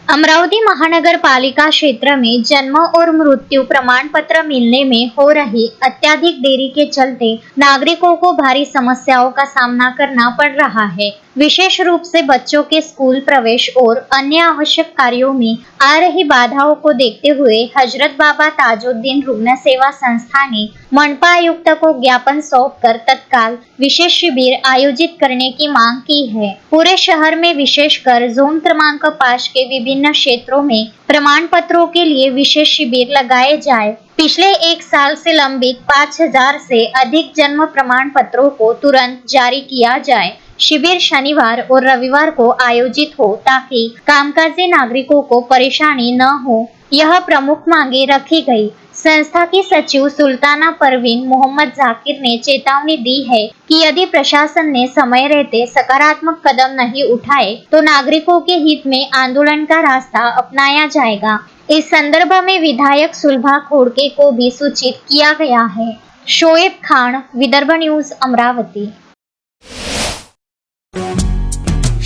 अमरावती महानगर पालिका क्षेत्र में जन्म और मृत्यु प्रमाण पत्र मिलने में हो रही अत्यधिक देरी के चलते नागरिकों को भारी समस्याओं का सामना करना पड़ रहा है। विशेष रूप से बच्चों के स्कूल प्रवेश और अन्य आवश्यक कार्यों में आ रही बाधाओं को देखते हुए हजरत बाबा ताजुद्दीन रुग्ण सेवा संस्था ने मनपा आयुक्त को ज्ञापन सौंपकर तत्काल विशेष शिविर आयोजित करने की मांग की है। पूरे शहर में विशेषकर जोन क्रमांक 5 के विभिन्न क्षेत्रों में प्रमाण पत्रों के लिए विशेष शिविर लगाए जाए। पिछले एक साल से लंबित 5000 से अधिक जन्म प्रमाण पत्रों को तुरंत जारी किया जाए। शिविर शनिवार और रविवार को आयोजित हो ताकि कामकाजी नागरिकों को परेशानी न हो, यह प्रमुख मांगे रखी गई। संस्था की सचिव सुल्ताना परवीन मोहम्मद जाकिर ने चेतावनी दी है कि यदि प्रशासन ने समय रहते सकारात्मक कदम नहीं उठाए तो नागरिकों के हित में आंदोलन का रास्ता अपनाया जाएगा। इस संदर्भ में विधायक सुलभा खोड़के को भी सूचित किया गया है। शोएब खान, विदर्भ न्यूज, अमरावती।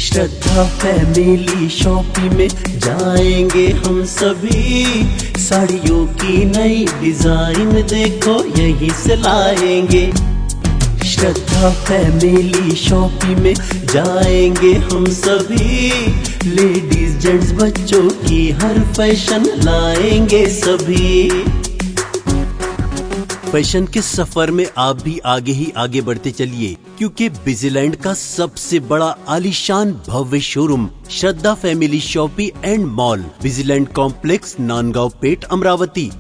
श्रद्धा फैमिली शॉपिंग में जाएंगे हम सभी, साड़ियों की नई डिजाइन देखो यहीं से लाएंगे। श्रद्धा फैमिली शॉपिंग में जाएंगे हम सभी, लेडीज जेंट्स बच्चों की हर फैशन लाएंगे सभी। फैशन के सफर में आप भी आगे ही आगे बढ़ते चलिए, क्योंकि बिजीलैंड का सबसे बड़ा आलीशान भव्य showroom Shraddha family shopping and mall, बिजीलैंड कॉम्प्लेक्स, नांदगांव पेठ, अमरावती।